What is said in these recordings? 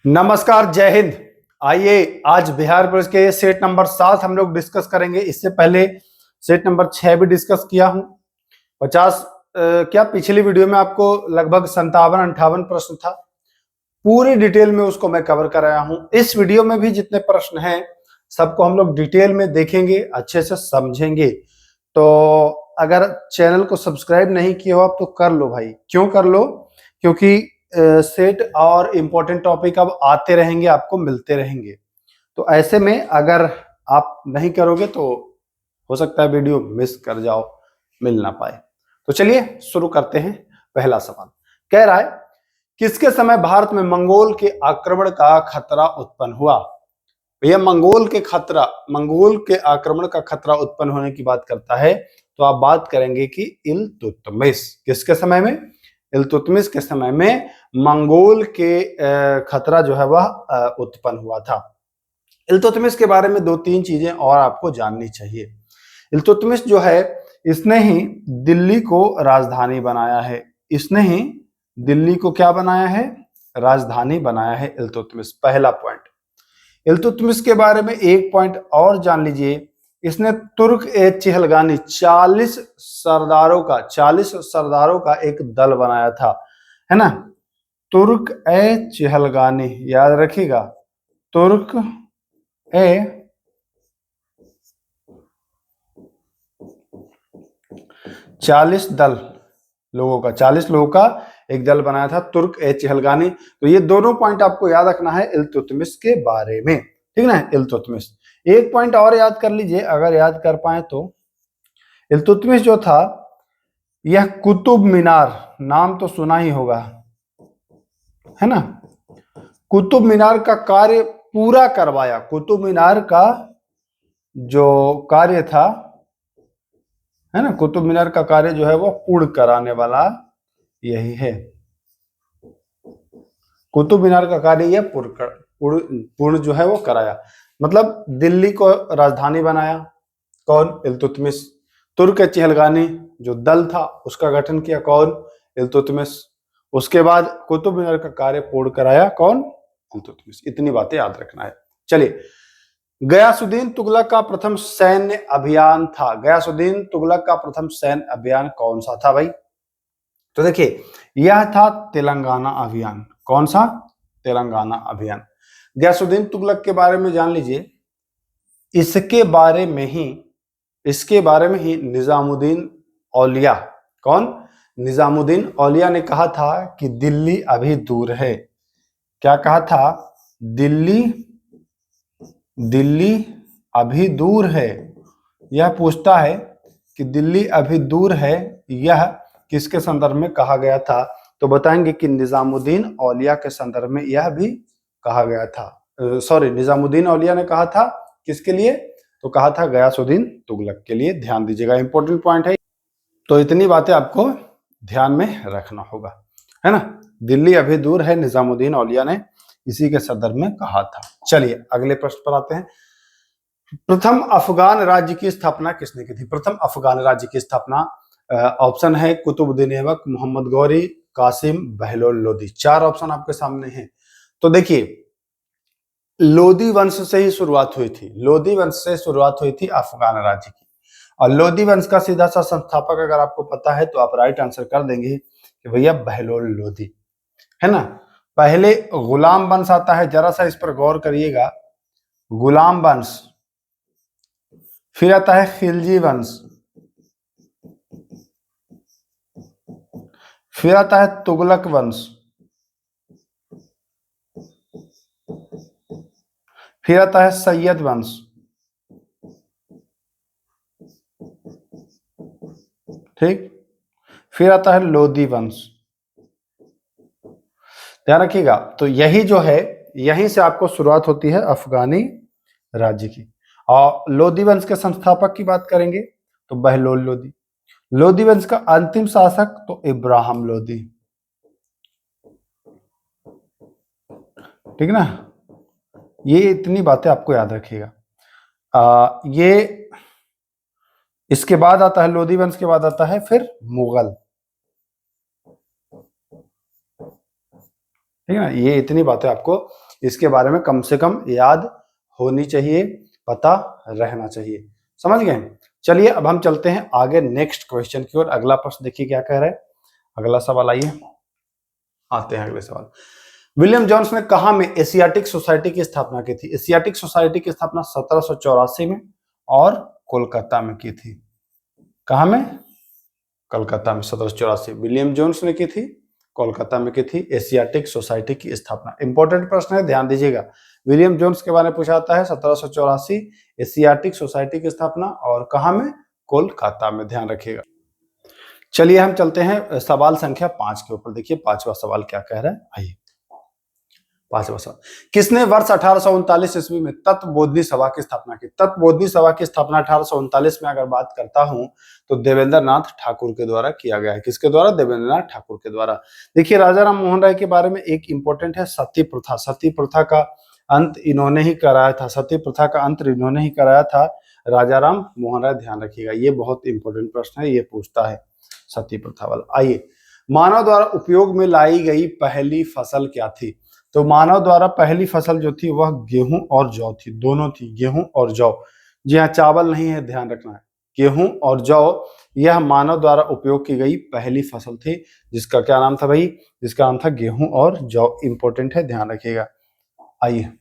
नमस्कार, जय हिंद। आइए आज बिहार पुलिस के सेट नंबर 7 हम लोग डिस्कस करेंगे। इससे पहले सेट नंबर 6 भी डिस्कस किया हूं। 50 क्या पिछली वीडियो में आपको लगभग 57-58 प्रश्न था। पूरी डिटेल में उसको मैं कवर कराया हूं। इस वीडियो में भी जितने प्रश्न हैं सबको हम लोग डिटेल में देखेंगे, अच्छे से समझेंगे। तो अगर चैनल को सब्सक्राइब नहीं किया हो आप तो कर लो भाई। क्यों कर लो? क्योंकि सेट और इम्पोर्टेंट टॉपिक अब आते रहेंगे, आपको मिलते रहेंगे। तो ऐसे में अगर आप नहीं करोगे तो हो सकता है वीडियो मिस कर जाओ, मिल ना पाए। तो चलिए शुरू करते हैं। पहला सवाल कह रहा है, किसके समय भारत में मंगोल के आक्रमण का खतरा उत्पन्न हुआ? भैया मंगोल के आक्रमण का खतरा उत्पन्न होने की बात करता है तो आप बात करेंगे कि इल्तुतमिश। किसके समय में? इल्तुतमिश के समय में मंगोल के खतरा जो है वह उत्पन्न हुआ था। इल्तुतमिश के बारे में 2-3 चीजें और आपको जाननी चाहिए। इल्तुतमिश जो है इसने ही दिल्ली को राजधानी बनाया है। इसने ही दिल्ली को क्या बनाया है? राजधानी बनाया है इल्तुतमिश। पहला पॉइंट। इल्तुतमिश के बारे में एक पॉइंट और जान लीजिए। इसने तुर्क ए चिहलगानी 40 सरदारों का एक दल बनाया था, है ना। तुर्क ए चिहलगानी याद रखिएगा। तुर्क ए 40 लोगों का एक दल बनाया था, तुर्क ए चिहलगानी। तो ये दोनों पॉइंट आपको याद रखना है इल्तुतमिश के बारे में, ठीक ना। इल्तुतमिश एक पॉइंट और याद कर लीजिए अगर याद कर पाए तो। इल्तुतमिश जो था यह कुतुब मीनार, नाम तो सुना ही होगा, है ना। कुतुब मीनार का कार्य पूरा करवाया। कुतुब मीनार का जो कार्य था, है ना, कुतुब मीनार का कार्य जो है वो पूर्ण कराने वाला यही है। कुतुब मीनार का कार्य यह पूर्ण जो है वो कराया, मतलब दिल्ली को राजधानी बनाया। कौन? इल्तुतमिश। तुर्क चिहलगानी जो दल था उसका गठन किया, कौन? इल्तुतमिश। उसके बाद कुतुब मीनार का कार्य पूर्ण कराया, कौन? इल्तुतमिश। इतनी बातें याद रखना है। चलिए, गयासुद्दीन तुगलक का प्रथम सैन्य अभियान था। गयासुद्दीन तुगलक का प्रथम सैन्य अभियान कौन सा था भाई? तो देखिए, यह था तेलंगाना अभियान। कौन सा? तेलंगाना अभियान। गयासुद्दीन तुगलक के बारे में जान लीजिए। इसके बारे में ही निजामुद्दीन औलिया, कौन? निजामुद्दीन औलिया ने कहा था कि दिल्ली अभी दूर है। क्या कहा था? दिल्ली अभी दूर है। यह पूछता है कि दिल्ली अभी दूर है, यह किसके संदर्भ में कहा गया था? तो बताएंगे कि निजामुद्दीन औलिया के संदर्भ में यह भी कहा गया था। निजामुद्दीन औलिया ने कहा था किसके लिए? तो कहा था गयासुद्दीन तुगलक के लिए। ध्यान दीजिएगा, इंपॉर्टेंट पॉइंट है। तो इतनी बातें आपको ध्यान में रखना होगा, है ना। दिल्ली अभी दूर है, निजामुद्दीन औलिया ने इसी के संदर्भ में कहा था। चलिए अगले प्रश्न पर आते हैं। प्रथम अफगान राज्य की स्थापना किसने की थी? प्रथम अफगान राज्य की स्थापना, ऑप्शन है कुतुबुद्दीन ऐबक, मोहम्मद गौरी, कासिम, बहलोल लोदी। 4 ऑप्शन आपके सामने हैं। तो देखिए, लोदी वंश से ही शुरुआत हुई थी। लोदी वंश से शुरुआत हुई थी अफगान राज्य की। और लोदी वंश का सीधा सा संस्थापक अगर आपको पता है तो आप राइट आंसर कर देंगे कि भैया बहलोल लोदी, है ना। पहले गुलाम वंश आता है, जरा सा इस पर गौर करिएगा। गुलाम वंश, फिर आता है खिलजी वंश, फिर आता है तुगलक वंश, फिर आता है सैयद वंश, ठीक, फिर आता है लोदी वंश। ध्यान रखिएगा। तो यही जो है, यहीं से आपको शुरुआत होती है अफगानी राज्य की। और लोदी वंश के संस्थापक की बात करेंगे तो बहलोल लोदी। लोदी वंश का अंतिम शासक तो इब्राहिम लोदी, ठीक ना। ये इतनी बातें आपको याद रखिएगा। ये इसके बाद आता है, लोदी वंश के बाद आता है फिर मुगल, ठीक है ना। ये इतनी बातें आपको इसके बारे में कम से कम याद होनी चाहिए, पता रहना चाहिए। समझ गए? चलिए अब हम चलते हैं आगे नेक्स्ट क्वेश्चन की ओर। अगला प्रश्न देखिए क्या कह रहा है। अगला सवाल आइए, आते हैं अगले सवाल। विलियम जोन्स ने कहा में एशियाटिक सोसाइटी की स्थापना की थी? एशियाटिक सोसाइटी की स्थापना 1784 में और कोलकाता में की थी। कहा में? कोलकाता में 1784 विलियम जोन्स ने की थी, कोलकाता में की थी एशियाटिक सोसाइटी की स्थापना। इंपॉर्टेंट प्रश्न है, ध्यान दीजिएगा। विलियम जोन्स के बारे में पूछा जाता है, 1784 एशियाटिक सोसाइटी की स्थापना, और कहा में? कोलकाता में, ध्यान रखिएगा। चलिए हम चलते हैं सवाल संख्या 5 के ऊपर। देखिए 5वां सवाल क्या कह रहा है, आइए। 5वां सवाल, किसने वर्ष 1839 ईस्वी में तत्वबोधिनी सभा की स्थापना की? तत्वबोधिनी सभा की स्थापना 1839 में अगर बात करता हूं तो देवेंद्र नाथ ठाकुर के द्वारा किया गया है। किसके द्वारा? देवेंद्र नाथ ठाकुर के द्वारा। देखिए राजा राम मोहन राय के बारे में एक इंपॉर्टेंट है, सती प्रथा। सती प्रथा का अंत इन्होंने ही कराया था, सती प्रथा का अंत इन्होंने ही कराया था, राजा राम मोहन राय। ध्यान रखिएगा, ये बहुत इंपॉर्टेंट प्रश्न है, ये पूछता है सती प्रथा वाला। आइए, मानव द्वारा उपयोग में लाई गई पहली फसल क्या थी? तो मानव द्वारा पहली फसल जो थी वह गेहूं और जौ थी, दोनों थी, गेहूं और जौ। जी हाँ, चावल नहीं है, ध्यान रखना है। गेहूं और जौ यह मानव द्वारा उपयोग की गई पहली फसल थी, जिसका क्या नाम था भाई? जिसका नाम था गेहूं और जौ। इंपॉर्टेंट है, ध्यान रखिएगा। आइए,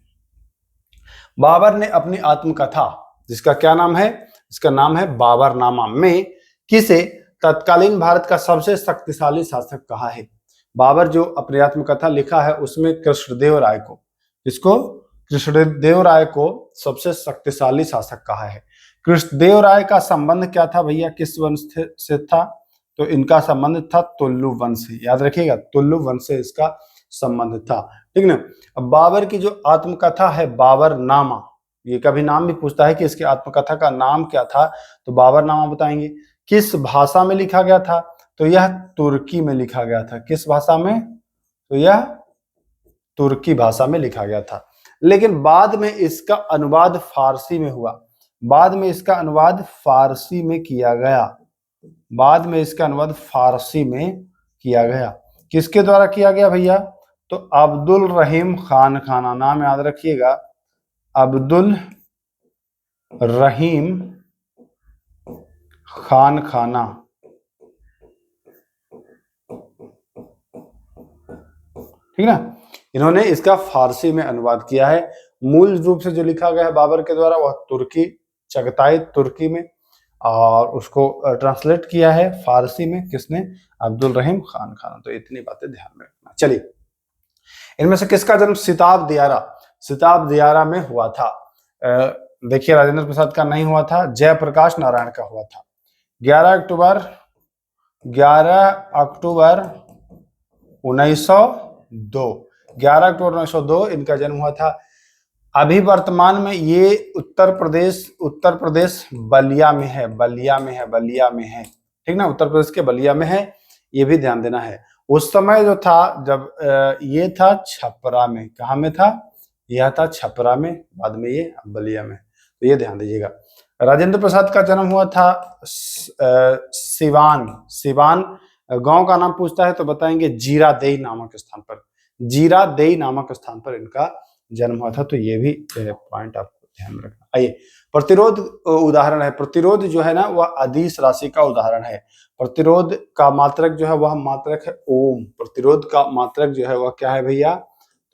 बाबर ने अपनी आत्मकथा, जिसका क्या नाम है? इसका नाम है बाबरनामा, में किसे तत्कालीन भारत का सबसे शक्तिशाली शासक कहा है? बाबर जो अपनी आत्मकथा लिखा है उसमें कृष्णदेव राय को, इसको कृष्णदेव राय को सबसे शक्तिशाली शासक कहा है। कृष्णदेव राय का संबंध क्या था भैया? किस वंश से था? तो इनका संबंध था तुल्लु वंश से। याद रखिएगा, तुल्लु वंश से इसका संबंध था, ठीक ना। अब बाबर की जो आत्मकथा है बाबरनामा, ये कभी नाम भी पूछता है कि इसकी आत्मकथा का नाम क्या था, तो बाबरनामा बताएंगे। किस भाषा में लिखा गया था? तो यह तुर्की में लिखा गया था। किस भाषा में? तो यह तुर्की भाषा में लिखा गया था। लेकिन बाद में इसका अनुवाद फारसी में हुआ, बाद में इसका अनुवाद फारसी में किया गया, बाद में इसका अनुवाद फारसी में किया गया। किसके द्वारा किया गया भैया? तो अब्दुल रहीम खान खाना, नाम याद रखिएगा, अब्दुल रहीम खान खाना। ठीक ना, इन्होंने इसका फारसी में अनुवाद किया है। मूल रूप से जो लिखा गया है बाबर के द्वारा वह तुर्की, चगताई तुर्की में, और उसको ट्रांसलेट किया है फारसी में किसने? अब्दुल रहीम खान खाना। तो इतनी बातें ध्यान में रखना। चलिए, इनमें से किसका जन्म सिताब दियारा, सिताब दियारा में हुआ था? देखिए राजेंद्र प्रसाद का नहीं हुआ था, जयप्रकाश नारायण का हुआ था। 11 अक्टूबर 1902, 11 अक्टूबर 1902 इनका जन्म हुआ था। अभी वर्तमान में ये उत्तर प्रदेश बलिया में है, बलिया में है, बलिया में है, ठीक ना, उत्तर प्रदेश के बलिया में है, ये भी ध्यान देना है। उस समय जो था जब ये था छपरा में, कहाँ में था? यह था छपरा में, बाद में ये बलिया में, तो ये ध्यान दीजिएगा। राजेंद्र प्रसाद का जन्म हुआ था सिवान, सिवान गांव का नाम पूछता है तो बताएंगे जीरादेई नामक स्थान पर, जीरादेई नामक स्थान पर इनका जन्म हुआ था। तो ये भी पॉइंट आपको ध्यान में रखना। आइए, प्रतिरोध उदाहरण है, प्रतिरोध जो है ना वह अदिश राशि का उदाहरण है। प्रतिरोध का मात्रक जो है वह मात्रक है ओम, प्रतिरोध का मात्रक जो है वह क्या है भैया?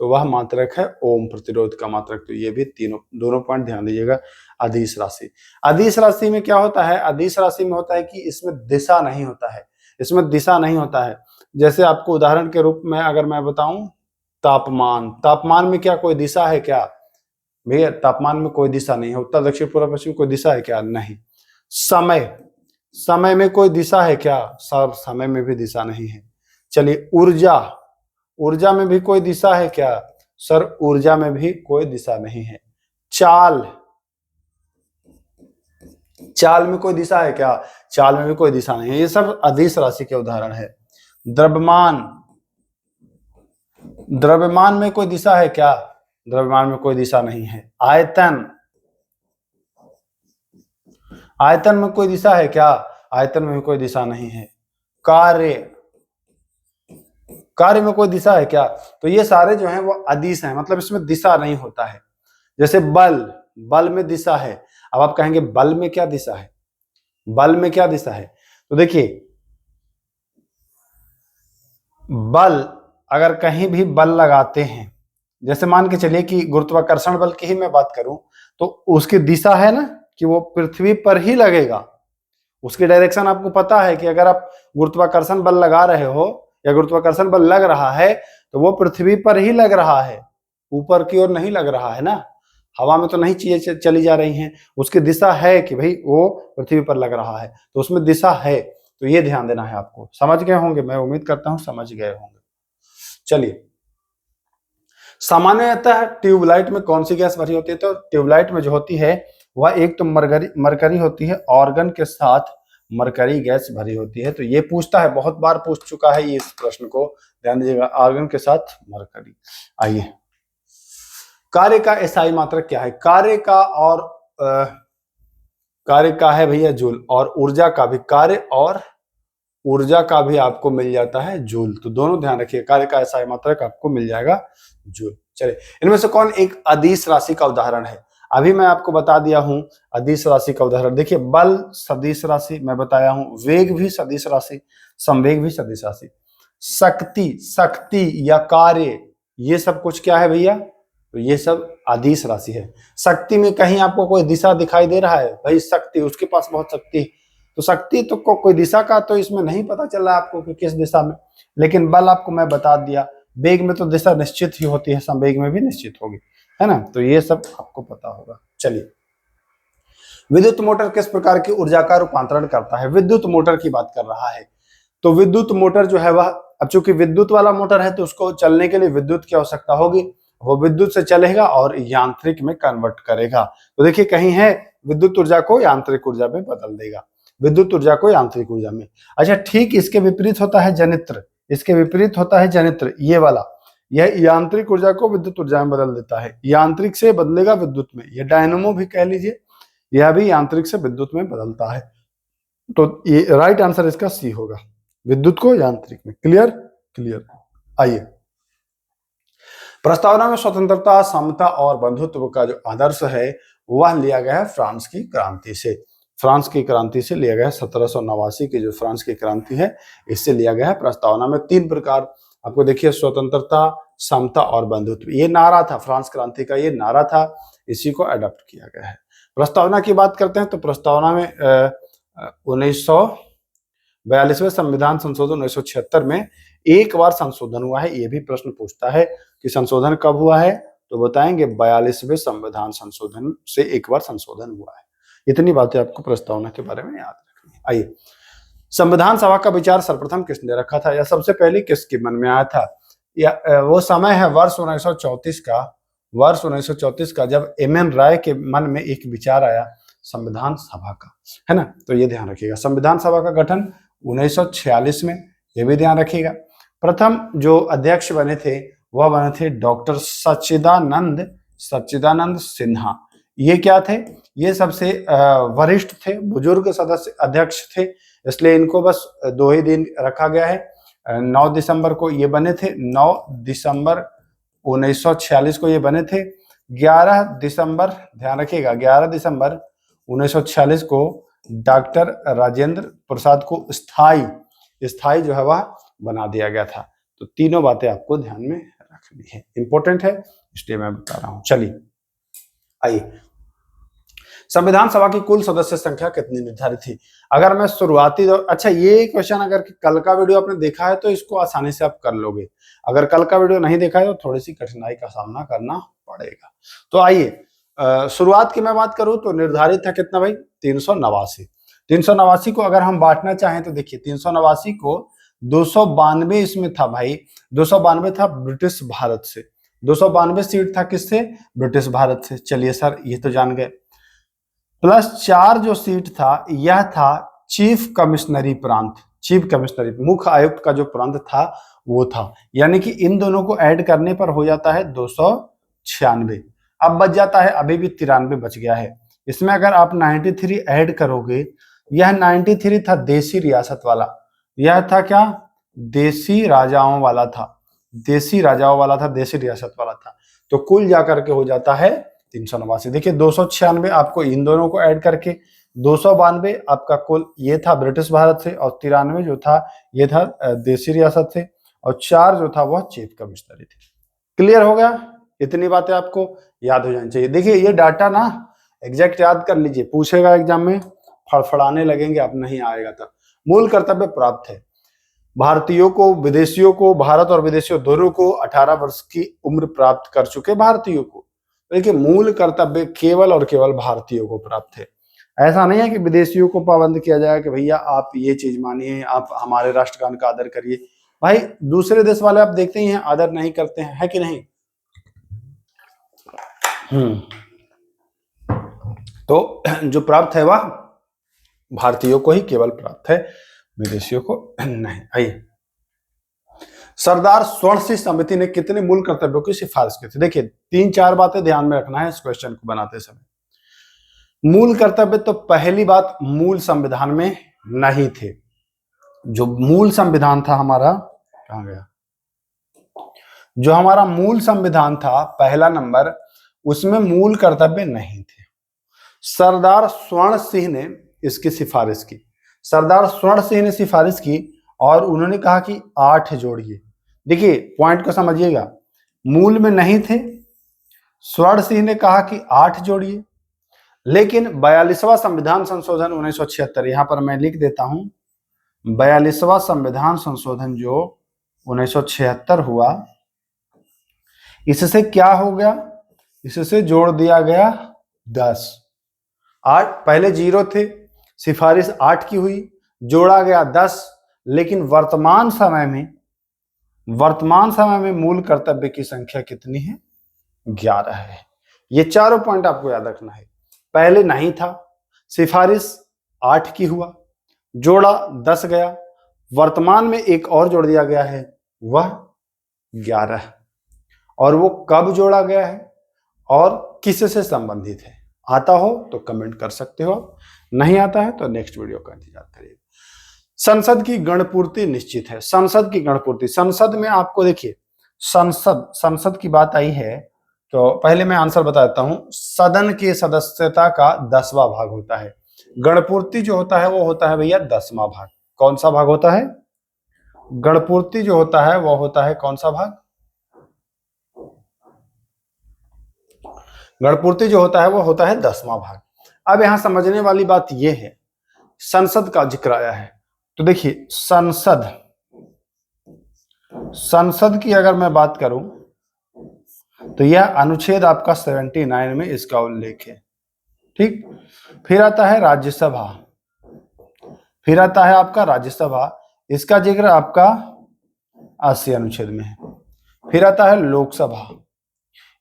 तो वह मात्रक है ओम, प्रतिरोध का मात्रक। तो ये भी दोनों पॉइंट ध्यान दीजिएगा। अदिश राशि, अदिश राशि में क्या होता है? अदिश राशि में होता है कि इसमें दिशा नहीं होता है, इसमें दिशा नहीं होता है। जैसे आपको उदाहरण के रूप में अगर मैं बताऊं, तापमान, तापमान में क्या कोई दिशा है क्या भैया? तापमान में कोई दिशा नहीं है। उत्तर दक्षिण पूर्व पश्चिम कोई दिशा है क्या? नहीं। समय, समय में कोई दिशा है क्या? सर समय में भी दिशा नहीं है। चलिए, ऊर्जा, ऊर्जा में भी कोई दिशा है क्या? सर ऊर्जा में भी कोई दिशा नहीं है। चाल, चाल में कोई दिशा है क्या? चाल में भी कोई दिशा नहीं है। ये सब अदिश राशि के उदाहरण है। द्रव्यमान, द्रव्यमान में कोई दिशा है क्या? द्रव्यमान में कोई दिशा नहीं है। आयतन, आयतन में कोई दिशा है क्या? आयतन में भी कोई दिशा नहीं है। कार्य, कार्य में कोई दिशा है क्या? तो ये सारे जो हैं वो अदिश हैं, मतलब इसमें दिशा नहीं होता है। जैसे बल, बल में दिशा है। अब आप कहेंगे बल में क्या दिशा है, बल में क्या दिशा है? तो देखिए बल, अगर कहीं भी बल लगाते हैं, जैसे मान के चलिए कि गुरुत्वाकर्षण बल की ही मैं बात करूं, तो उसकी दिशा है ना कि वो पृथ्वी पर ही लगेगा। उसकी डायरेक्शन आपको पता है कि अगर आप गुरुत्वाकर्षण बल लगा रहे हो या गुरुत्वाकर्षण बल लग रहा है तो वो पृथ्वी पर ही लग रहा है, ऊपर की ओर नहीं लग रहा है ना, हवा में तो नहीं चीजें चली जा रही हैं। उसकी दिशा है कि भाई वो पृथ्वी पर लग रहा है, तो उसमें दिशा है। तो ये ध्यान देना है आपको। समझ गए होंगे, मैं उम्मीद करता हूं समझ गए होंगे। चलिए, सामान्यतः ट्यूबलाइट में कौन सी गैस भरी होती है? तो ट्यूबलाइट में जो होती है वह एक तो मरकरी होती है, ऑर्गन के साथ मरकरी गैस भरी होती है। तो ये पूछता है, बहुत बार पूछ चुका है ये इस प्रश्न को, ध्यान दीजिएगा, ऑर्गन के साथ मरकरी। आइए, कार्य का एसआई मात्रक क्या है? कार्य का और कार्य का है भैया जूल, और ऊर्जा का भी, कार्य और ऊर्जा का भी आपको मिल जाता है जूल। तो दोनों ध्यान रखिए, कार्य का एसआई मात्रक आपको मिल जाएगा जूल। चलिए, इनमें से कौन एक अदिश राशि का उदाहरण है? अभी मैं आपको बता दिया हूं अदिश राशि का उदाहरण। देखिए, बल सदिश राशि मैं बताया हूं, वेग भी सदिश राशि, संवेग भी सदिश राशि, शक्ति, शक्ति या कार्य, ये सब कुछ क्या है भैया? तो ये सब अदिश राशि है। शक्ति में कहीं आपको कोई दिशा दिखाई दे रहा है? भाई शक्ति, उसके पास बहुत शक्ति, तो शक्ति तो कोई दिशा का तो इसमें नहीं पता चल रहा है आपको कि किस दिशा में। लेकिन बल आपको मैं बता दिया, वेग में तो दिशा निश्चित ही होती है, संवेग में भी निश्चित होगी, है ना। तो ये सब आपको पता होगा। चलिए, विद्युत मोटर किस प्रकार की ऊर्जा का रूपांतरण करता है? विद्युत मोटर की बात कर रहा है। तो विद्युत मोटर जो है वह, अब चूंकि विद्युत वाला मोटर है तो उसको चलने के लिए विद्युत की आवश्यकता होगी, वो विद्युत से चलेगा और यांत्रिक में कन्वर्ट करेगा। तो देखिए, कहीं है विद्युत ऊर्जा को यांत्रिक ऊर्जा में बदल देगा, विद्युत ऊर्जा को यांत्रिक ऊर्जा में। अच्छा, ठीक इसके विपरीत होता है जनित्र, इसके विपरीत होता है जनित्र, ये वाला, यह यांत्रिक ऊर्जा को विद्युत ऊर्जा में बदल देता है, यांत्रिक से बदलेगा विद्युत में। ये डायनेमो भी कह लीजिए, यह भी यांत्रिक से विद्युत में बदलता है। तो ये राइट आंसर इसका सी होगा, विद्युत को यांत्रिक में। क्लियर? क्लियर। आइए, प्रस्तावना में स्वतंत्रता, समता और बंधुत्व का जो आदर्श है वह लिया गया है फ्रांस की क्रांति से। फ्रांस की क्रांति से लिया गया है, 1789 की जो फ्रांस की क्रांति है इससे लिया गया है। प्रस्तावना में 3 प्रकार आपको देखिए, स्वतंत्रता, समता और बंधुत्व, ये नारा था फ्रांस क्रांति का, ये नारा था, इसी को अडॉप्ट किया गया है। प्रस्तावना की बात करते हैं तो प्रस्तावना में 1942वें संविधान संशोधन 1976 में एक बार संशोधन हुआ है। ये भी प्रश्न पूछता है कि संशोधन कब हुआ है, तो बताएंगे 42वें संविधान संशोधन से एक बार संशोधन हुआ है। इतनी बातें आपको प्रस्तावना के बारे में याद रखनी है। आइए, संविधान सभा का विचार सर्वप्रथम किसने रखा था, या सबसे पहले किसके मन में आया था? या वो समय है वर्ष 1934 का, वर्ष 1934 का, जब एम.एन. राय के मन में एक विचार आया संविधान सभा का, है ना। तो ये ध्यान रखिएगा, संविधान सभा का गठन 1946 में, ये भी ध्यान रखिएगा। प्रथम जो अध्यक्ष बने थे वह बने थे डॉक्टर सच्चिदानंद सिन्हा। ये क्या थे? ये सबसे वरिष्ठ थे, बुजुर्ग सदस्य अध्यक्ष थे, इसलिए इनको बस 2 ही दिन रखा गया है। 9 दिसंबर को ये बने थे, 9 दिसंबर 1946 को ये बने थे। 11 दिसंबर, ध्यान रखिएगा, 11 दिसंबर 1946 को डॉक्टर राजेंद्र प्रसाद को स्थायी जो है वह बना दिया गया था। तो तीनों बातें आपको ध्यान में रखनी है, इंपॉर्टेंट है, इसलिए मैं बता रहा हूं। चलिए, आइए, संविधान सभा की कुल सदस्य संख्या कितनी निर्धारित थी? अगर मैं शुरुआती अच्छा, ये क्वेश्चन अगर कल का वीडियो आपने देखा है तो इसको आसानी से आप कर लोगे, अगर कल का वीडियो नहीं देखा है तो थोड़ी सी कठिनाई का सामना करना पड़ेगा। तो आइए, शुरुआत की मैं बात करूं तो निर्धारित था कितना भाई? 389। 389 को अगर हम बांटना चाहें तो देखिए, 389 को 292 इसमें था भाई, 292 था ब्रिटिश भारत से, 292 सीट था किससे? ब्रिटिश भारत से। चलिए सर, ये तो जान गए। प्लस 4 जो सीट था यह था चीफ कमिश्नरी प्रांत, चीफ कमिश्नरी, मुख्य आयुक्त का जो प्रांत था वो था, यानी कि इन दोनों को ऐड करने पर हो जाता है 296। अब बच जाता है, अभी भी 93 बच गया है। इसमें अगर आप 93 ऐड करोगे, यह 93 था देशी रियासत वाला, यह था क्या? देसी राजाओं वाला था, देसी राजाओं वाला था, देसी रियासत वाला था। तो कुल जाकर के हो जाता है 389। देखिए 296 आपको इन दोनों को ऐड करके 292 आपका कुल ये था ब्रिटिश भारत से, और 93 जो था ये था देसी रियासत से, और 4 जो था वह चीफ कमिश्नरी थे। क्लियर हो गया? इतनी बातें आपको याद हो जानी चाहिए। देखिए ये डाटा ना एग्जैक्ट याद कर लीजिए, पूछेगा एग्जाम में, फड़फड़ाने लगेंगे, अब नहीं आएगा तब। मूल कर्तव्य प्राप्त है भारतीयों को, विदेशियों को, भारत और विदेशियों दोनों को 18 वर्ष की उम्र प्राप्त कर चुके भारतीयों को। देखिए मूल कर्तव्य केवल और केवल भारतीयों को प्राप्त है। ऐसा नहीं है कि विदेशियों को पाबंद किया जाए कि भैया आप ये चीज मानिए, आप हमारे राष्ट्रगान का आदर करिए। भाई दूसरे देश वाले आप देखते ही हैं आदर नहीं करते हैं, है कि नहीं? तो जो प्राप्त है वह भारतीयों को ही केवल प्राप्त है, विदेशियों को नहीं। आइए, सरदार स्वर्ण सिंह समिति ने कितने मूल कर्तव्यों की सिफारिश की थी? देखिए 3-4 बातें ध्यान में रखना है इस क्वेश्चन को बनाते समय। मूल कर्तव्य तो पहली बात मूल संविधान में नहीं थे। जो मूल संविधान था हमारा, कहां गया? जो हमारा मूल संविधान था पहला नंबर, उसमें मूल कर्तव्य नहीं थे। सरदार स्वर्ण सिंह ने इसकी सिफारिश की। सरदार स्वर्ण सिंह ने सिफारिश की और उन्होंने कहा कि 8 जोड़िए। देखिए पॉइंट को समझिएगा, मूल में नहीं थे, स्वर्ण सिंह ने कहा कि 8 जोड़िए, लेकिन 42वां संविधान संशोधन 1976, यहां पर मैं लिख देता हूं, 42वां संविधान संशोधन जो 1976 हुआ, इससे क्या हो गया? इससे जोड़ दिया गया 10। 8 पहले 0 थे, सिफारिश 8 की हुई, जोड़ा गया 10, लेकिन वर्तमान समय में मूल कर्तव्य की संख्या कितनी है? 11 है। ये चारों पॉइंट आपको याद रखना है। पहले नहीं था, सिफारिश 8 की हुआ, जोड़ा 10 गया, वर्तमान में एक और जोड़ दिया गया है, वह 11। और वो कब जोड़ा गया है और किससे संबंधित है? आता हो तो कमेंट कर सकते हो, नहीं आता है तो नेक्स्ट वीडियो का इंतजार करिए। संसद की गणपूर्ति निश्चित है। संसद की गणपूर्ति, संसद में आपको देखिए, संसद की बात आई है तो पहले मैं आंसर बता देता हूं। सदन की सदस्यता का 10वां भाग होता है। गणपूर्ति जो होता है वो होता है भैया 10वां भाग। कौन सा भाग होता है? गणपूर्ति जो होता है वो होता है कौन सा भाग? गणपूर्ति जो होता है वो होता है 10वां भाग। अब यहां समझने वाली बात यह है, संसद का जिक्र आया है तो देखिए संसद की अगर मैं बात करूं तो यह अनुच्छेद आपका 79 में इसका उल्लेख है। ठीक, फिर आता है राज्यसभा, फिर आता है आपका राज्यसभा, इसका जिक्र आपका 80 अनुच्छेद में है। फिर आता है लोकसभा,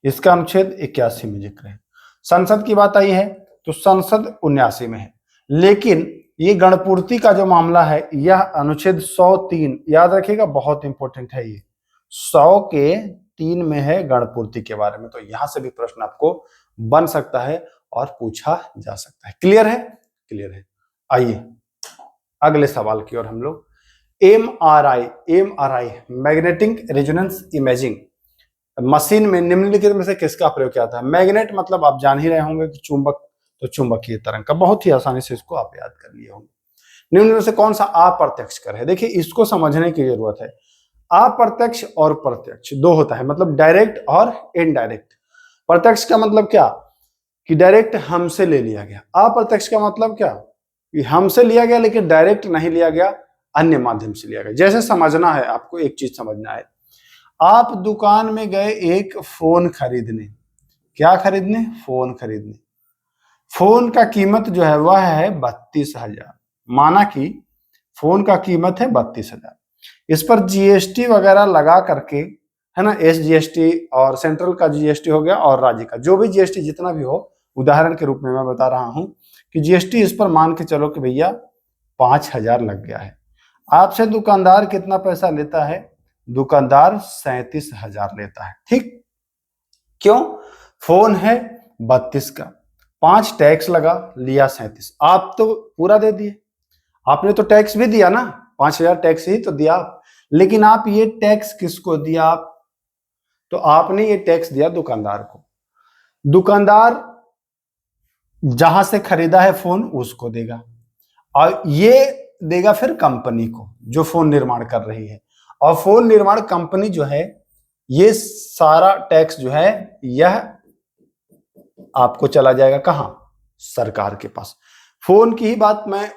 इसका अनुच्छेद 81 में जिक्र है। संसद की बात आई है तो संसद 79 में है, लेकिन ये गणपूर्ति का जो मामला है यह अनुच्छेद 103, याद रखिएगा बहुत इंपॉर्टेंट है, ये 100 के 3 में है गणपूर्ति के बारे में। तो यहां से भी प्रश्न आपको बन सकता है और पूछा जा सकता है। क्लियर है? क्लियर है। आइए अगले सवाल की ओर हम लोग। MRI magnetic resonance imaging machine में निम्नलिखित में से किसका प्रयोग किया था? मैग्नेट मतलब आप जान ही रहे होंगे कि चुंबक, तो चुंबकीय तरंग का, बहुत ही आसानी से इसको आप याद कर लिए होंगे। निम्न में से कौन सा अप्रत्यक्ष कर है? देखिए इसको समझने की जरूरत है। अप्रत्यक्ष और प्रत्यक्ष दो होता है, मतलब डायरेक्ट और इनडायरेक्ट। प्रत्यक्ष का मतलब क्या कि डायरेक्ट हमसे ले लिया गया, अप्रत्यक्ष का मतलब क्या कि हमसे लिया गया लेकिन डायरेक्ट नहीं लिया गया, अन्य माध्यम से लिया गया। जैसे समझना है आपको, एक चीज समझना है, आप दुकान में गए एक फोन खरीदने। क्या खरीदने? फोन खरीदने। फोन का कीमत जो है वह है 32,000। माना कि फोन का कीमत है 32,000, इस पर जीएसटी वगैरह लगा करके, है ना, एसजीएसटी और सेंट्रल का जीएसटी हो गया और राज्य का जो भी जीएसटी जितना भी हो, उदाहरण के रूप में मैं बता रहा हूं कि जीएसटी इस पर मान के चलो कि भैया 5,000 लग गया है। आपसे दुकानदार कितना पैसा लेता है? दुकानदार 37,000 लेता है। ठीक, क्यों? फोन है 32 का, 5 टैक्स लगा, लिया 37। आप तो पूरा दे दिए, आपने तो टैक्स भी दिया ना, 5,000 टैक्स ही तो दिया, लेकिन आप ये टैक्स किसको दिया? आप तो आपने ये टैक्स दिया दुकानदार को। दुकानदार जहां से खरीदा है फोन उसको देगा, और ये देगा फिर कंपनी को जो फोन निर्माण कर रही है। और फोन निर्माण कंपनी जो है, ये सारा टैक्स जो है यह आपको चला जाएगा कहां? सरकार के पास। फोन की ही बात मैं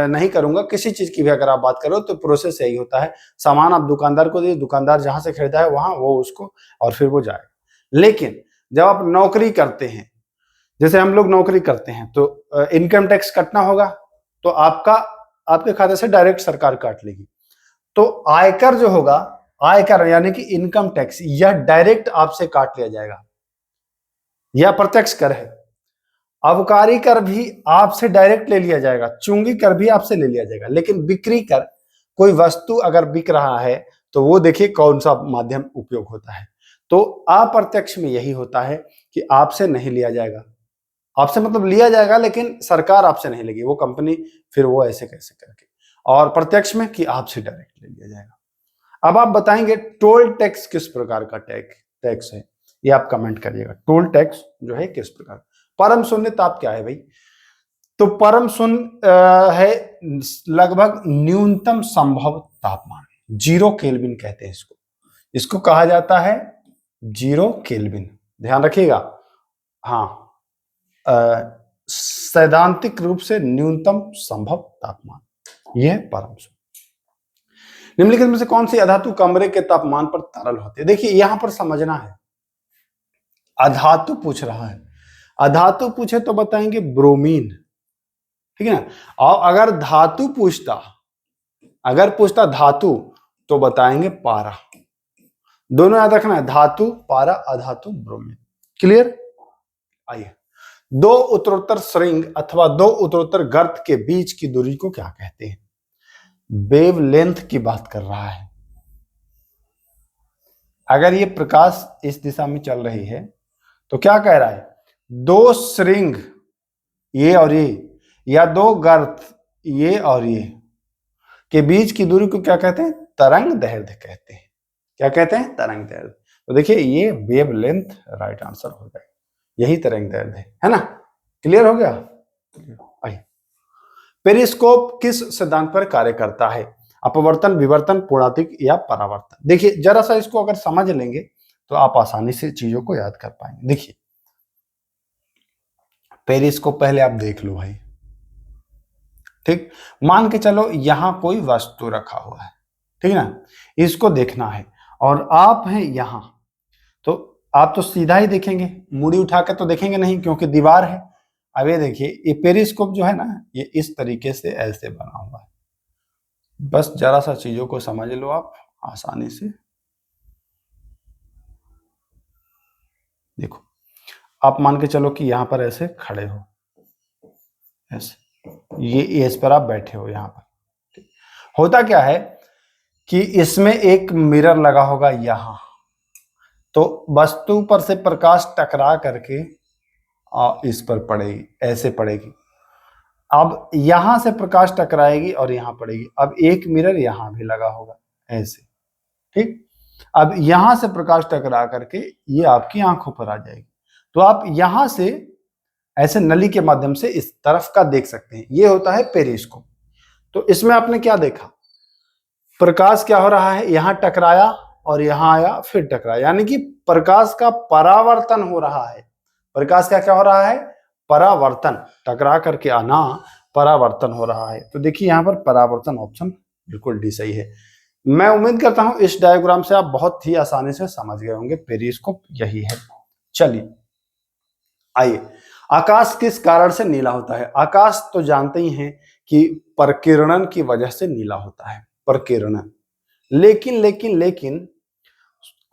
नहीं करूंगा, किसी चीज की भी अगर आप बात करो तो प्रोसेस यही होता है। सामान आप दुकानदार को दिए, दुकानदार जहां से खरीदा है वहां वो उसको, और फिर वो जाएगा। लेकिन जब आप नौकरी करते हैं, जैसे हम लोग नौकरी करते हैं, तो इनकम टैक्स कटना होगा, तो आपके खाते से डायरेक्ट सरकार काट लेगी। तो आयकर जो होगा, आयकर यानी कि इनकम टैक्स, यह डायरेक्ट आपसे काट लिया जाएगा। यह प्रत्यक्ष कर है। अबकारी कर भी आपसे डायरेक्ट ले लिया जाएगा, चुंगी कर भी आपसे ले लिया जाएगा। लेकिन बिक्री कर, कोई वस्तु अगर बिक रहा है तो वो देखिए कौन सा माध्यम उपयोग होता है। तो अप्रत्यक्ष में यही होता है कि आपसे नहीं लिया जाएगा। आपसे मतलब लिया जाएगा, लेकिन सरकार आपसे नहीं लेगी, वो कंपनी फिर वो ऐसे कैसे करके। और प्रत्यक्ष में कि आपसे डायरेक्ट ले लिया जाएगा। अब आप बताएंगे टोल टैक्स किस प्रकार का टैक्स है, ये आप कमेंट करिएगा। टोल टैक्स जो है किस प्रकार? परम शून्य ताप क्या है भाई? तो परम शून्य है लगभग न्यूनतम संभव तापमान, 0 केल्विन कहते हैं इसको। इसको कहा जाता है 0 केल्विन, ध्यान रखिएगा। हाँ, सैद्धांतिक रूप से न्यूनतम संभव तापमान, यह परम शून्य। निम्नलिखित में से कौन सी अधातु कमरे के तापमान पर तरल होती है? देखिए यहां पर समझना है, अधातु पूछ रहा है। अधातु पूछे तो बताएंगे ब्रोमीन, ठीक है ना। और अगर धातु पूछता, अगर पूछता धातु तो बताएंगे पारा। दोनों याद रखना है, धातु पारा, अधातु ब्रोमीन। क्लियर? आइए, दो उत्तरोत्तर श्रृंग अथवा दो उत्तरोत्तर गर्त के बीच की दूरी को क्या कहते हैं? वेवलेंथ की बात कर रहा है। अगर ये प्रकाश इस दिशा में चल रही है तो क्या कह रहा है? दो श्रृंग ये और ये, या दो गर्त ये और ये के बीच की दूरी को क्या कहते हैं? तरंग दैर्ध्य कहते हैं। क्या कहते हैं? तरंग दैर्ध्य। तो देखिए ये वेवलेंथ राइट आंसर हो जाएगा, यही तरंग दैर्ध्य है ना। क्लियर हो गया? आइए, पेरिस्कोप किस सिद्धांत पर कार्य करता है? अपवर्तन, विवर्तन, पूर्णातिक या परावर्तन? देखिए जरा सा इसको अगर समझ लेंगे तो आप आसानी से चीजों को याद कर पाएंगे। देखिए पेरिस्कोप पहले आप देख लो भाई, ठीक। मान के चलो यहां कोई वस्तु रखा हुआ है, ठीक है ना, इसको देखना है और आप हैं यहां, तो आप तो सीधा ही देखेंगे, मुड़ी उठा के तो देखेंगे नहीं क्योंकि दीवार है। अब ये देखिए, ये पेरिस्कोप जो है ना, ये इस तरीके से ऐसे बना हुआ है। बस जरा सा चीजों को समझ लो आप आसानी से। देखो आप मान के चलो कि यहां पर ऐसे खड़े हो, ऐसे ये इस पर आप बैठे हो यहां पर। होता क्या है कि इसमें एक मिरर लगा होगा यहां, तो वस्तु पर से प्रकाश टकरा करके इस पर पड़ेगी, ऐसे पड़ेगी। अब यहां से प्रकाश टकराएगी और यहां पड़ेगी। अब एक मिरर यहां भी लगा होगा ऐसे, ठीक। अब यहां से प्रकाश टकरा करके ये आपकी आंखों पर आ जाएगी, तो आप यहां से ऐसे नली के माध्यम से इस तरफ का देख सकते हैं। ये होता है पेरिस्कोप। तो इसमें आपने क्या देखा? प्रकाश क्या हो रहा है, यहां टकराया और यहां आया फिर टकराया, यानी कि प्रकाश का परावर्तन हो रहा है। प्रकाश का क्या हो रहा है? परावर्तन, टकरा करके आना, परावर्तन हो रहा है। तो देखिए यहां पर परावर्तन ऑप्शन बिल्कुल डी सही है। मैं उम्मीद करता हूं इस डायग्राम से आप बहुत ही आसानी से समझ गए होंगे, पेरिस्कोप यही है। चलिए आइए, आकाश किस कारण से नीला होता है? आकाश तो जानते ही हैं कि प्रकीर्णन की वजह से नीला होता है, प्रकीर्णन। लेकिन लेकिन लेकिन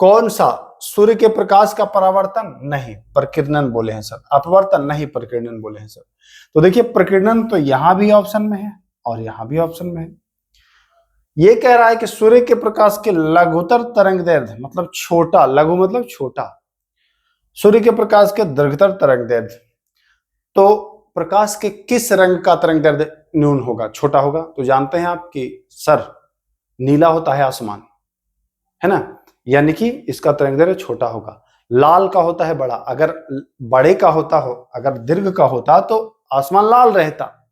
कौन सा? सूर्य के प्रकाश का परावर्तन? नहीं, प्रकीर्णन बोले हैं सर। अपवर्तन? नहीं, प्रकीर्णन बोले हैं सर। तो देखिए प्रकीर्णन तो यहां भी ऑप्शन में है और यहां भी ऑप्शन में है। ये कह रहा है कि सूर्य के प्रकाश के लघुतर तरंगदैर्ध्य मतलब छोटा, लघु मतलब छोटा, सूर्य के प्रकाश के दीर्घतर तरंगदैर्ध्य, तो प्रकाश के किस रंग का तरंगदैर्ध्य न्यून होगा, छोटा होगा? तो जानते हैं आप कि सर नीला होता है आसमान, है ना, यानी कि इसका तरंग दैर्घ्य छोटा होगा। लाल का होता है बड़ा, अगर बड़े का होता हो, अगर दीर्घ का होता तो आसमान लाल रहता,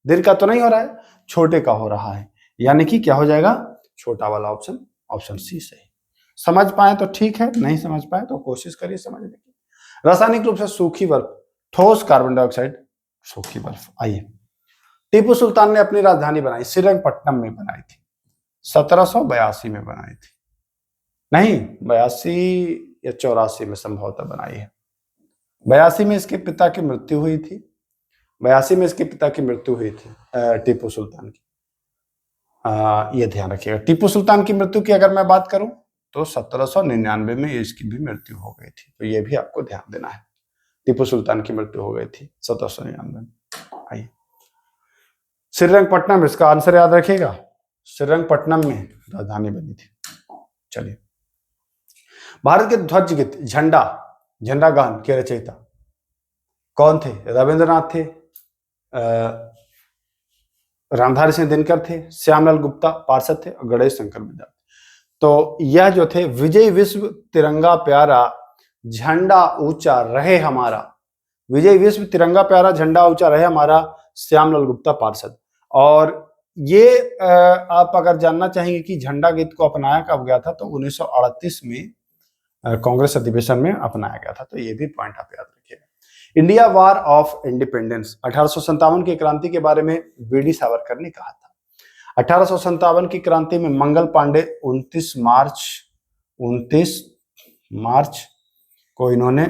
दीर्घ का तो नहीं हो रहा है, छोटे का हो रहा है, यानी कि क्या हो जाएगा, छोटा वाला ऑप्शन, ऑप्शन सी सही। समझ पाए तो ठीक है, नहीं समझ पाए तो कोशिश करिए समझने की। रासायनिक रूप से सूखी बर्फ, ठोस कार्बन डाइऑक्साइड, सूखी बर्फ। आइए, टीपू सुल्तान ने अपनी राजधानी बनाई, श्रीरंगपट्टनम में बनाई थी, 1782 में बनाई थी, नहीं 82 या 84 में संभवतः बनाई है। 82 में इसके पिता की मृत्यु हुई थी, 82 में इसके पिता की मृत्यु हुई थी टीपू सुल्तान की। ये ध्यान रखिएगा, टीपू सुल्तान की मृत्यु की अगर मैं बात करूं तो 1799 में इसकी भी मृत्यु हो गई थी, तो ये भी आपको ध्यान देना है, टीपू सुल्तान की मृत्यु हो गई थी 1799 में। आइए, श्रीरंगपट्टनम, इसका आंसर याद रखिएगा, श्रीरंगपट्टनम में राजधानी बनी थी। चलिए, भारत के ध्वज गीत झंडा, झंडा गान के रचयिता कौन थे? रविंद्रनाथ थे, रामधारी सिंह दिनकर थे, श्यामलाल गुप्ता पार्षद थे और गणेश शंकर विद्यार्थी। तो यह जो थे, विजय विश्व तिरंगा प्यारा झंडा ऊंचा रहे हमारा, विजय विश्व तिरंगा प्यारा झंडा ऊंचा रहे हमारा, श्यामलाल गुप्ता पार्षद। और ये आप अगर जानना चाहेंगे कि झंडा गीत को अपनाया कब गया था, तो 1938 में कांग्रेस अधिवेशन में अपनाया गया था, तो ये भी पॉइंट आप याद रखिएगा। इंडिया वार ऑफ इंडिपेंडेंस, 1857 की क्रांति के बारे में बीडी सावरकर ने कहा था। 1857 की क्रांति में मंगल पांडे 29 मार्च को इन्होंने,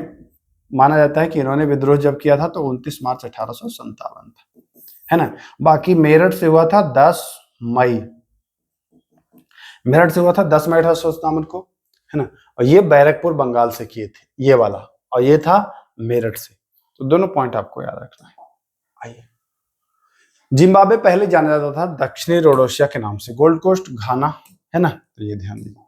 माना जाता है कि इन्होंने विद्रोह जब किया था तो 29 मार्च 1857 था, है ना। बाकी मेरठ से हुआ था 10 मई, मेरठ से हुआ था 10 मई 1857 को, है ना। और ये बैरकपुर बंगाल से किए थे, ये वाला, और ये था मेरठ से। तो दोनों पॉइंट आपको याद रखना है। आइए, जिम्बाब्वे पहले जाना जाता था दक्षिणी रोडोशिया के नाम से, गोल्ड कोस्ट घाना, है ना, तो ये ध्यान दीजिए।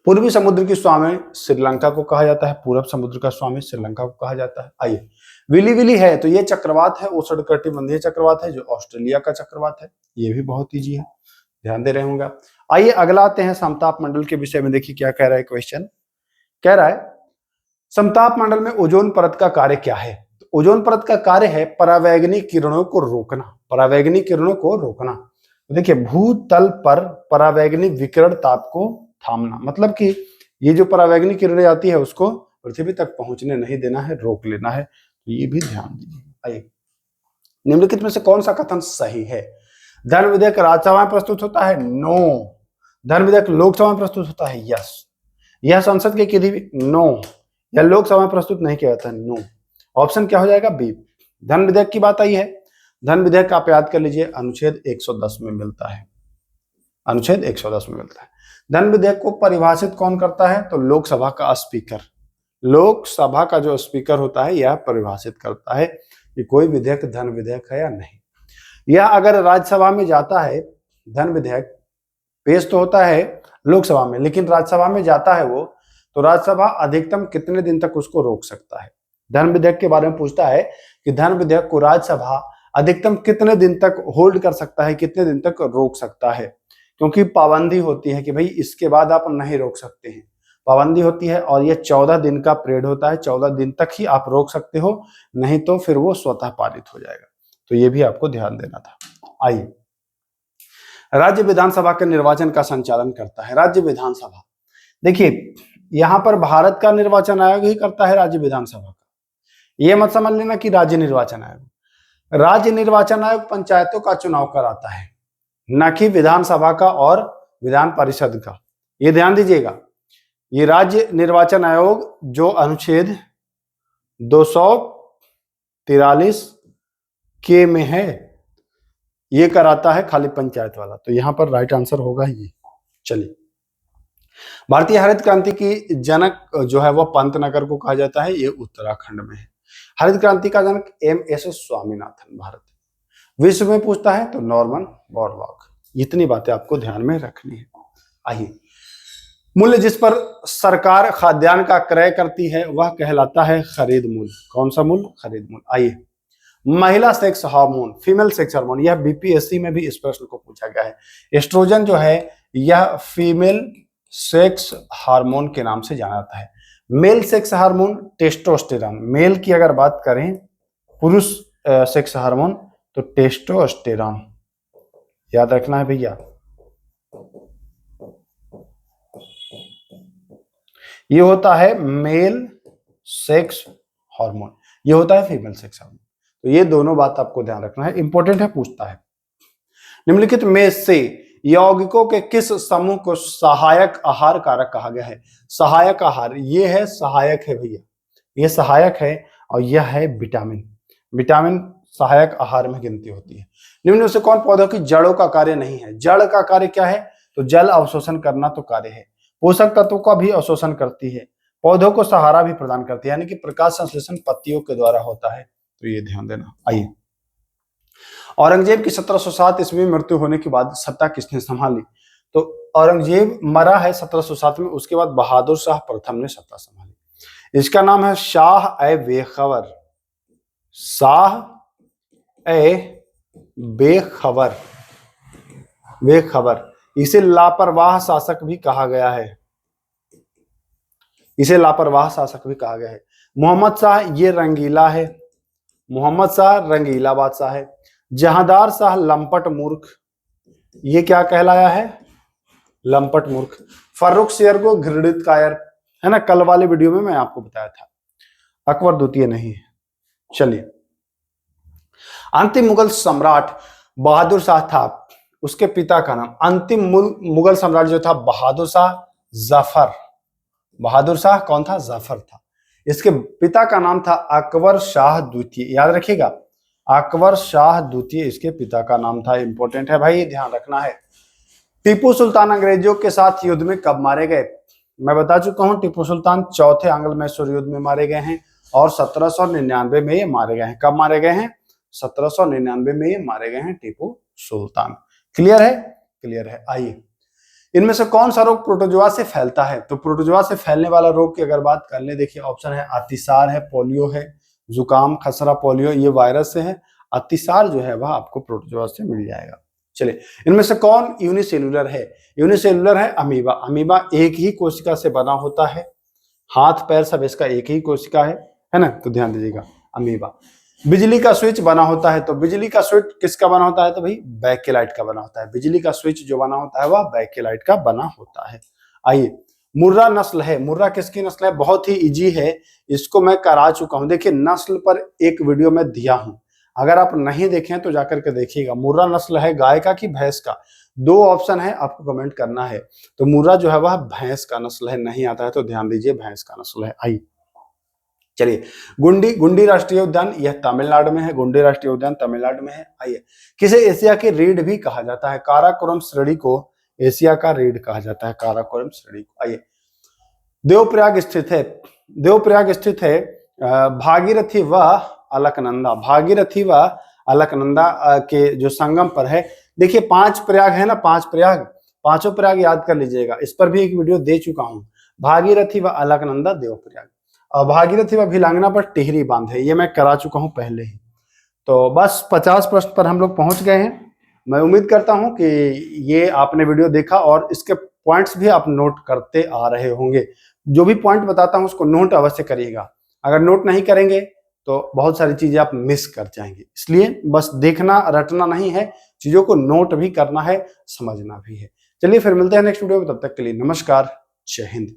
पूर्वी समुद्र की स्वामी श्रीलंका को कहा जाता है, पूर्व समुद्र का स्वामी श्रीलंका को कहा जाता है। आइए, विली विली है, तो ये चक्रवात है, उष्णकटिबंधीय चक्रवात है जो ऑस्ट्रेलिया का चक्रवात है, ये भी बहुत ईजी है, ध्यान दे रहे होंगे। आइए अगला आते हैं समताप मंडल के विषय में। देखिए क्या कह रहा है क्वेश्चन, कह रहा है समताप मंडल में ओजोन परत का कार्य क्या है? तो ओजोन परत का कार्य है परावैंगनी किरणों को रोकना, परावैंगनी किरणों को रोकना। तो देखिए, भूतल पर परावैंगनी विकिरण ताप को थामना, मतलब कि ये जो परावैंगनी किरणें आती है उसको पृथ्वी तक पहुंचने नहीं देना है, रोक लेना है, तो ये भी ध्यान दीजिए। आइए, निम्नलिखित में से कौन सा कथन सही है? धन विधेयक राज्यसभा में प्रस्तुत होता है, नो। धन विधेयक लोकसभा में प्रस्तुत होता है, यस। यह संसद के किसी भी, नो। यह लोकसभा में प्रस्तुत नहीं किया जाता है, नो। ऑप्शन क्या हो जाएगा? बी। धन विधेयक की बात आई है, धन विधेयक आप याद कर लीजिए, अनुच्छेद 110 में मिलता है, अनुच्छेद 110 में मिलता है। धन विधेयक को परिभाषित कौन करता है? तो लोकसभा का स्पीकर, लोकसभा का जो स्पीकर होता है यह परिभाषित करता है कि कोई विधेयक धन विधेयक है या नहीं। यह अगर राज्यसभा में जाता है, धन विधेयक पेश तो होता है लोकसभा में, लेकिन राज्यसभा में जाता है वो, तो राज्यसभा अधिकतम कितने दिन तक उसको रोक सकता है? धन विधेयक के बारे में पूछता है कि धन विधेयक को राज्यसभा अधिकतम कितने दिन तक होल्ड कर सकता है, कितने दिन तक रोक सकता है, क्योंकि पाबंदी होती है कि भाई इसके बाद आप नहीं रोक सकते हैं, पाबंदी होती है, और ये 14 दिन का पीरियड होता है, 14 दिन तक ही आप रोक सकते हो, नहीं तो फिर वो स्वतः पारित हो जाएगा, तो ये भी आपको ध्यान देना था। आइए, राज्य विधानसभा के निर्वाचन का संचालन करता है राज्य विधानसभा। देखिए, यहां पर भारत का निर्वाचन आयोग ही करता है राज्य विधानसभा का, ये मत समझ लेना कि राज्य निर्वाचन आयोग। राज्य निर्वाचन आयोग पंचायतों का चुनाव कराता है, न कि विधानसभा का और विधान परिषद का, ये ध्यान दीजिएगा। ये राज्य निर्वाचन आयोग जो अनुच्छेद 243 के में है, ये कराता है खाली पंचायत वाला, तो यहां पर राइट आंसर होगा ये। चलिए, भारतीय हरित क्रांति की जनक जो है वो पंतनगर को कहा जाता है, ये उत्तराखंड में है। हरित क्रांति का जनक MS स्वामीनाथन भारत। विश्व में पूछता है तो नॉर्मन बोरलॉग। इतनी बातें आपको ध्यान में रखनी है। आइए, मूल्य जिस पर सरकार खाद्यान्न का क्रय करती है वह कहलाता है खरीद मूल्य। कौन सा मूल्य? खरीद मूल्य। आइए, महिला sex hormone, female sex hormone, यह बीपीएससी में भी इस प्रश्न को पूछा गया है। एस्ट्रोजन जो है यह फीमेल सेक्स हार्मोन के नाम से जाना जाता है। Male sex hormone testosterone, male की अगर बात करें पुरुष सेक्स हार्मोन तो टेस्टोस्टेरॉन, याद रखना है भैया। ये होता है मेल सेक्स हार्मोन, ये होता है फीमेल सेक्स हार्मोन। तो ये दोनों बात आपको ध्यान रखना है, इंपॉर्टेंट है, पूछता है। निम्नलिखित में से यौगिकों के किस समूह को सहायक आहार कारक कहा गया है? सहायक आहार, ये है सहायक है भैया, ये सहायक है और यह है विटामिन। विटामिन सहायक आहार में गिनती होती है। निम्न में से कौन पौधों की जड़ों का कार्य नहीं है? जड़ का कार्य क्या है? तो जल अवशोषण करना तो कार्य है। पोषक तत्वों का भी अवशोषण करती है, पौधों को सहारा भी प्रदान करती है, यानी कि प्रकाश संश्लेषण पत्तियों के द्वारा होता है, तो ये ध्यान देना। आइए, औरंगजेब की 1707 ईस्वी में मृत्यु होने के बाद सत्ता किसने संभाली? तो औरंगजेब मरा है 1707 में, उसके बाद बहादुर शाह प्रथम ने सत्ता संभाली। इसका नाम है शाह ए बेखबर, शाह ए बेखबर, बेखबर। इसे लापरवाह शासक भी कहा गया है, इसे लापरवाह शासक भी कहा गया है। मोहम्मद शाह ये रंगीला है, मोहम्मद शाह रंगीला बादशाह है। जहांदार शाह लंपट मूर्ख, ये क्या कहलाया है? लंपट मूर्ख। फर्रुख शेर को घृणित कायर, है ना, कल वाले वीडियो में मैं आपको बताया था। अकबर द्वितीय नहीं है। चलिए, अंतिम मुगल सम्राट बहादुर शाह था, उसके पिता का नाम, अंतिम मुगल सम्राट जो था बहादुर शाह जफर, बहादुर शाह कौन था? जफर था। इसके पिता का नाम था अकबर शाह द्वितीय, याद रखिएगा, अकबर शाह द्वितीय इसके पिता का नाम था। इंपॉर्टेंट है भाई, ध्यान रखना है। टीपू सुल्तान अंग्रेजों के साथ युद्ध में कब मारे गए? मैं बता चुका हूं, टीपू सुल्तान चौथे आंग्ल मैसूर युद्ध में मारे गए हैं और 1799 में ये मारे गए हैं। कब मारे गए हैं? 1799 में ये मारे गए हैं टीपू सुल्तान। क्लियर है? क्लियर है। आइए, इनमें से कौन सा रोग प्रोटोजोआ से फैलता है? तो प्रोटोजोआ से फैलने वाला रोग की अगर बात कर ले, देखिए ऑप्शन है अतिसार है, पोलियो है, जुकाम, खसरा, पोलियो, ये वायरस से है। अतिसार जो है वह आपको प्रोटोजोआ से मिल जाएगा। चलिए, इनमें से कौन यूनिसेलुलर है? यूनिसेलुलर है अमीबा। अमीबा एक ही कोशिका से बना होता है, हाथ पैर सब इसका एक ही कोशिका है ना, तो ध्यान दीजिएगा, अमीबा। बिजली का स्विच बना होता है, तो बिजली का स्विच किसका बना होता है? तो भाई बैकेलाइट का बना होता है। बिजली का स्विच जो बना होता है वह बैकेलाइट का बना होता है। आइए, मुर्रा नस्ल है, मुर्रा किसकी नस्ल है? बहुत ही इजी है, इसको मैं करा चुका हूं। देखिए, नस्ल पर एक वीडियो में दिया हूं, अगर आप नहीं देखें तो जाकर के देखिएगा। मुर्रा नस्ल है गाय का कि भैंस का? दो ऑप्शन है, आपको कमेंट करना है। तो मुर्रा जो है वह भैंस का नस्ल है, नहीं आता है तो ध्यान दीजिए भैंस का नस्ल है। आइए, चलिए, गुंडी, गुंडी राष्ट्रीय उद्यान यह तमिलनाडु में है, गुंडी राष्ट्रीय उद्यान तमिलनाडु में है। आइए, किसे एशिया की रीढ़ भी कहा जाता है? काराकोरम श्रेणी को एशिया का रीढ़ कहा जाता है, काराकोरम श्रेणी को। आइए, देवप्रयाग स्थित है, देवप्रयाग स्थित है भागीरथी व अलकनंदा, भागीरथी व अलकनंदा के जो संगम पर है। देखिए, 5 प्रयाग है ना, 5 प्रयाग, पांचों प्रयाग याद कर लीजिएगा, इस पर भी एक वीडियो दे चुका हूं। भागीरथी व अलकनंदा, देवप्रयाग। भागीरथी व भिलांगना पर टिहरी बांध है, ये मैं करा चुका हूं पहले ही। तो बस 50 प्रश्न पर हम लोग पहुंच गए हैं। मैं उम्मीद करता हूं कि ये आपने वीडियो देखा और इसके पॉइंट्स भी आप नोट करते आ रहे होंगे। जो भी पॉइंट बताता हूं उसको नोट अवश्य करिएगा, अगर नोट नहीं करेंगे तो बहुत सारी चीजें आप मिस कर जाएंगे। इसलिए बस देखना रटना नहीं है, चीजों को नोट भी करना है, समझना भी है। चलिए फिर मिलते हैं नेक्स्ट वीडियो में, तब तक के लिए नमस्कार, जय हिंद।